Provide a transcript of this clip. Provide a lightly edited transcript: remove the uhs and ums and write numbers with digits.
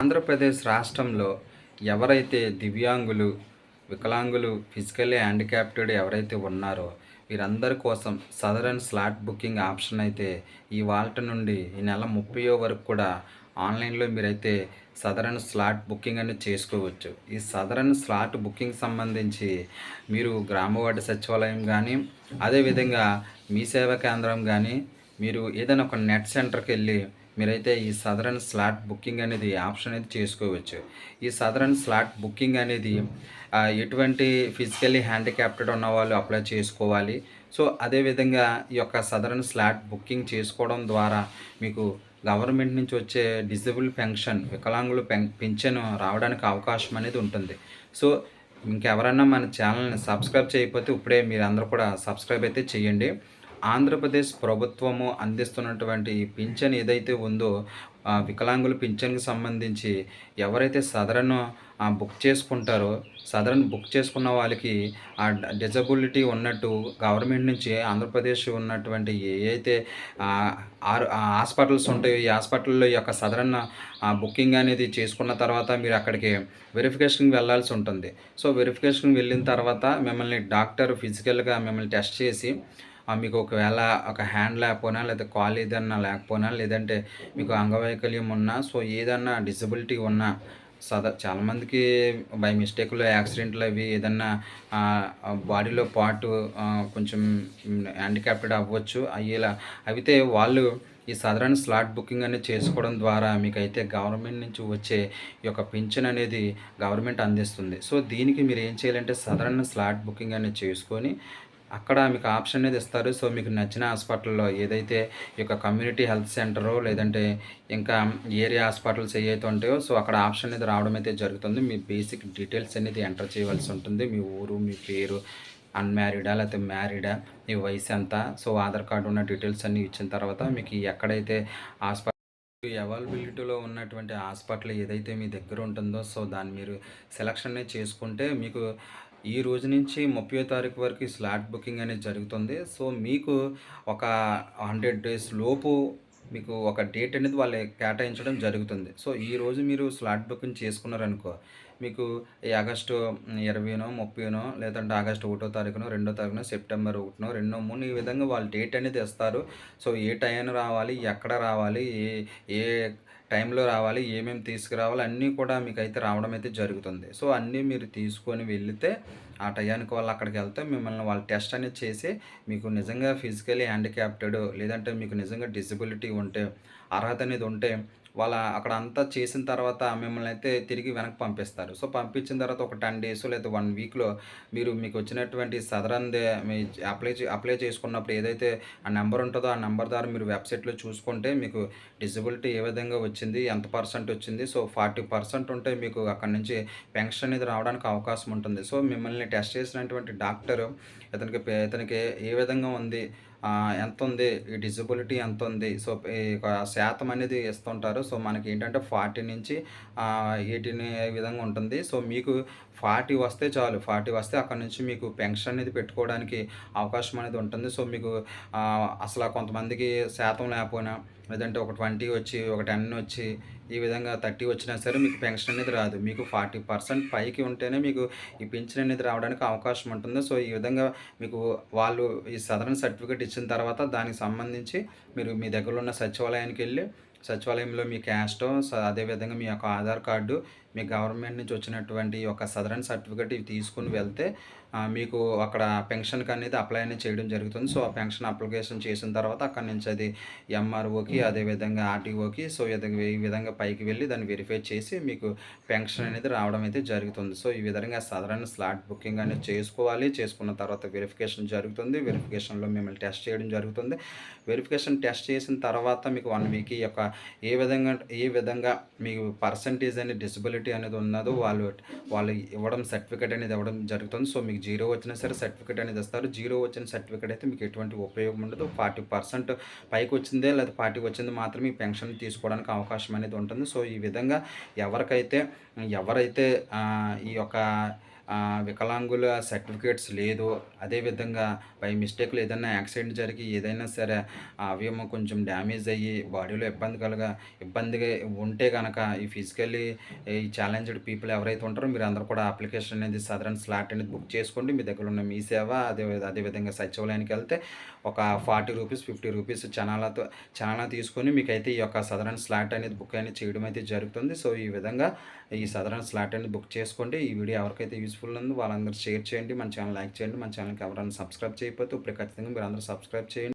ఆంధ్రప్రదేశ్ రాష్ట్రంలో ఎవరైతే దివ్యాంగులు, వికలాంగులు, ఫిజికల్లీ హ్యాండిక్యాప్టెడ్ ఎవరైతే ఉన్నారో వీరందరి కోసం సదరన్ స్లాట్ బుకింగ్ ఆప్షన్ అయితే ఇవాల్టి నుండి ఈ నెల 30 వరకు కూడా ఆన్లైన్‌లో మీరైతే సదరన్ స్లాట్ బుకింగ్ అనేది చేసుకోవచ్చు. ఈ సదరన్ స్లాట్ బుకింగ్ సంబంధించి మీరు గ్రామ వార్డు సచివాలయం గానీ, అదేవిధంగా మీ సేవా కేంద్రం గానీ, మీరు ఏదైనా ఒక నెట్ సెంటర్‌కెళ్ళి మీరైతే ఈ సదరన్ స్లాట్ బుకింగ్ అనేది ఆప్షన్ అయితే చేసుకోవచ్చు. ఈ సదరన్ స్లాట్ బుకింగ్ అనేది ఎటువంటి ఫిజికల్లీ హ్యాండిక్యాప్టెడ్ ఉన్నవాళ్ళు అప్లై చేసుకోవాలి. సో, అదేవిధంగా ఈ యొక్క సదరన్ స్లాట్ బుకింగ్ చేసుకోవడం ద్వారా మీకు గవర్నమెంట్ నుంచి వచ్చే డిజేబుల్ పెన్షన్, వికలాంగుల పింఛను రావడానికి అవకాశం అనేది ఉంటుంది. సో, ఇంకెవరన్నా మన ఛానల్‌ని సబ్స్క్రైబ్ చేయకపోతే ఇప్పుడే మీరందరూ కూడా సబ్స్క్రైబ్ అయితే చేయండి. ఆంధ్రప్రదేశ్ ప్రభుత్వము అందిస్తున్నటువంటి ఈ పింఛన్ ఏదైతే ఉందో వికలాంగుల పింఛన్‌కి సంబంధించి ఎవరైతే సదరను బుక్ చేసుకుంటారో, సదరన్ బుక్ చేసుకున్న వాళ్ళకి డిజబిలిటీ ఉన్నట్టు గవర్నమెంట్ నుంచి ఆంధ్రప్రదేశ్ ఉన్నటువంటి ఏయైతే హాస్పిటల్స్ ఉంటాయో, ఈ హాస్పిటల్‌లో ఈ యొక్క సదరన్ బుకింగ్ అనేది చేసుకున్న తర్వాత మీరు అక్కడికి వెరిఫికేషన్‌కి వెళ్ళాల్సి ఉంటుంది. సో, వెరిఫికేషన్‌కి వెళ్ళిన తర్వాత మిమ్మల్ని డాక్టర్ ఫిజికల్‌గా మిమ్మల్ని టెస్ట్ చేసి మీకు ఒకవేళ ఒక హ్యాండ్ లేకపోయినా లేదా కాలు ఏదన్నా లేకపోయినా లేదంటే మీకు అంగవైకల్యం ఉన్నా సో ఏదన్నా డిసబిలిటీ ఉన్నా చాలామందికి బై మిస్టేక్‌లో యాక్సిడెంట్లు అవి ఏదన్నా బాడీలో పార్ట్ కొంచెం హ్యాండిక్యాప్టెడ్ అవ్వచ్చు. అయితే వాళ్ళు ఈ సదరన్ స్లాట్ బుకింగ్ అనేది చేసుకోవడం ద్వారా మీకైతే గవర్నమెంట్ నుంచి వచ్చే ఈ యొక్క పింఛన్ అనేది గవర్నమెంట్ అందిస్తుంది. సో, దీనికి మీరు ఏం చేయాలంటే సదరన్ స్లాట్ బుకింగ్ అనేది చేసుకొని అక్కడ మీకు ఆప్షన్ అనేది ఇస్తారు. సో, మీకు నచ్చిన హాస్పిటల్‌లో ఏదైతే ఈ యొక్క కమ్యూనిటీ హెల్త్ సెంటరో లేదంటే ఇంకా ఏరియా హాస్పిటల్స్ ఏవైతే ఉంటాయో సో, అక్కడ ఆప్షన్ అనేది రావడం అయితే జరుగుతుంది. మీ బేసిక్ డీటెయిల్స్ అనేది ఎంటర్ చేయవలసి ఉంటుంది. మీ ఊరు, మీ పేరు, అన్‌మ్యారీడా లేకపోతే మ్యారీడా, మీ వయసు ఎంత, సో ఆధార్ కార్డ్ ఉన్న డీటెయిల్స్ అన్నీ ఇచ్చిన తర్వాత మీకు ఎక్కడైతే హాస్పిటల్ అవైలబిలిటీలో ఉన్నటువంటి హాస్పిటల్ ఏదైతే మీ దగ్గర ఉంటుందో సో, దాన్ని మీరు సెలక్షన్ అనేది చేసుకుంటే మీకు ఈ రోజు నుంచి 30వ తారీఖు వరకు ఈ స్లాట్ బుకింగ్ అనేది జరుగుతుంది. సో, మీకు ఒక 100 డేస్ లోపు మీకు ఒక డేట్ అనేది వాళ్ళు కేటాయించడం జరుగుతుంది. సో, ఈరోజు మీరు స్లాట్ బుకింగ్ చేసుకున్నారనుకో, మీకు ఈ ఆగస్టు 20నో, 30నో లేదంటే ఆగస్టు 1 తారీఖునో, 2 తారీఖునో, సెప్టెంబర్ 1నో, 2నో, 3 ఈ విధంగా వాళ్ళు డేట్ అనేది ఇస్తారు. సో, ఏ టైంన రావాలి, ఎక్కడ రావాలి, ఏ ఏ టైంలో రావాలి, ఏమేమి తీసుకురావాలి అన్నీ కూడా మీకైతే రావడం అయితే జరుగుతుంది. సో, అన్నీ మీరు తీసుకొని వెళితే ఆ టయానికి వాళ్ళు అక్కడికి వెళ్తే మిమ్మల్ని వాళ్ళు టెస్ట్ అనేది చేసి మీకు నిజంగా ఫిజికల్లీ హ్యాండిక్యాప్టెడ్ లేదంటే మీకు నిజంగా డిసబిలిటీ ఉంటే, అర్హత అనేది ఉంటే అక్కడ అంతా చేసిన తర్వాత మిమ్మల్ని అయితే తిరిగి వెనక్కి పంపిస్తారు. సో, పంపించిన తర్వాత ఒక 10 డేస్ లేదా 1 వీక్‌లో మీకు వచ్చినటువంటి సదరందే మీ అప్లై చేసుకున్నప్పుడు ఏదైతే ఆ నెంబర్ ఉంటుందో ఆ నెంబర్ ద్వారా మీరు వెబ్‌సైట్‌లో చూసుకుంటే మీకు డిజబిలిటీ ఏ విధంగా వచ్చింది, ఎంత పర్సెంట్ వచ్చింది. సో, 40% ఉంటే మీకు అక్కడి నుంచి పెన్షన్ అనేది రావడానికి అవకాశం ఉంటుంది. సో, మిమ్మల్ని టెస్ట్ చేసినటువంటి డాక్టరు ఇతనికి ఏ విధంగా ఉంది, ఎంతుంది, ఈ డిజబిలిటీ ఎంతుంది, సో, ఈ శాతం అనేది ఇస్తుంటారు. సో, మనకేంటంటే 40 నుంచి 18 ఈ విధంగా ఉంటుంది. సో, మీకు 40 వస్తే చాలు. 40 వస్తే అక్కడి నుంచి మీకు పెన్షన్ అనేది పెట్టుకోవడానికి అవకాశం అనేది ఉంటుంది. సో, మీకు అసల కొంతమందికి శాతం లేకపోయినా లేదంటే ఒక 20 వచ్చి, ఒక 10 వచ్చి, ఈ విధంగా 30 వచ్చినా సరే మీకు పెన్షన్ అనేది రాదు. మీకు 40% పైకి ఉంటేనే మీకు ఈ పింఛన్ అనేది రావడానికి అవకాశం ఉంటుంది. సో, ఈ విధంగా మీకు వాళ్ళు ఈ సదరన్ సర్టిఫికేట్ ఇచ్చిన తర్వాత దానికి సంబంధించి మీరు మీ దగ్గరలో ఉన్న సచివాలయానికెళ్ళి సచివాలయంలో మీ క్యాస్టో అదేవిధంగా మీ యొక్క ఆధార్ కార్డు, మీ గవర్నమెంట్ నుంచి వచ్చినటువంటి ఒక సదరన్ సర్టిఫికేట్ ఇవి తీసుకొని వెళ్తే మీకు అక్కడ పెన్షన్‌కి అనేది అప్లై అనేది చేయడం జరుగుతుంది. సో, ఆ పెన్షన్ అప్లికేషన్ చేసిన తర్వాత అక్కడి నుంచి అది ఎంఆర్ఓకి అదేవిధంగా ఆర్‌టీఓకి సో, ఈ విధంగా పైకి వెళ్ళి దాన్ని వెరిఫై చేసి మీకు పెన్షన్ అనేది రావడం అయితే జరుగుతుంది. సో, ఈ విధంగా సదరన్ స్లాట్ బుకింగ్ అనేది చేసుకోవాలి. చేసుకున్న తర్వాత వెరిఫికేషన్ జరుగుతుంది. వెరిఫికేషన్‌లో మిమ్మల్ని టెస్ట్ చేయడం జరుగుతుంది. వెరిఫికేషన్ టెస్ట్ చేసిన తర్వాత మీకు 1 వీక్ ఈ యొక్క ఏ విధంగా మీకు పర్సెంటేజ్ అనేది డిసబిలిటీ అనేది ఉన్నదో వాళ్ళు సర్టిఫికేట్ అనేది ఇవ్వడం జరుగుతుంది. సో, మీకు 0 వచ్చినా సరే సర్టిఫికేట్ అనేది ఇస్తారు. 0 వచ్చిన సర్టిఫికేట్ అయితే మీకు ఎటువంటి ఉపయోగం ఉండదు. 40% పైకి వచ్చిందే లేదా 40 వచ్చింది మాత్రమే ఈ పెన్షన్ తీసుకోవడానికి అవకాశం అనేది ఉంటుంది. సో, ఈ విధంగా ఎవరైతే ఈ యొక్క వికలాంగుల సర్టిఫికేట్స్ లేదు, అదేవిధంగా బై మిస్టేక్‌లో ఏదన్నా యాక్సిడెంట్ జరిగి ఏదైనా సరే ఆ అవయవం కొంచెం డ్యామేజ్ అయ్యి బాడీలో ఇబ్బందిగా ఉంటే గనక ఈ ఫిజికల్లీ ఈ ఛాలెంజ్డ్ పీపుల్ ఎవరైతే ఉంటారో మీరందరూ కూడా అప్లికేషన్ అనేది సదరన్ స్లాట్ అనేది బుక్ చేసుకోండి. మీ దగ్గర ఉన్న మీ సేవ అదేవిధంగా సచివాలయానికెళ్తే ఒక రూ. 40, రూ. 50 చలానా తీసుకొని మీకైతే ఈ యొక్క సదరన్ స్లాట్ అనేది బుక్ అనేది చేయడం అయితే జరుగుతుంది. సో, ఈ విధంగా ఈ సదరన్ స్లాట్ అనేది బుక్ చేసుకోండి. ఈ వీడియో ఎవరికైతే యూజ్‌ఫుల్ ఉందో వాళ్ళందరూ షేర్ చేయండి. మన ఛానెల్ లైక్ చేయండి. మన ఛానెల్‌కి ఎవరైనా సబ్స్క్రైబ్ చేయకపోతే ఇప్పుడే ఖచ్చితంగా మీరందరూ సబ్స్క్రైబ్ చేయండి.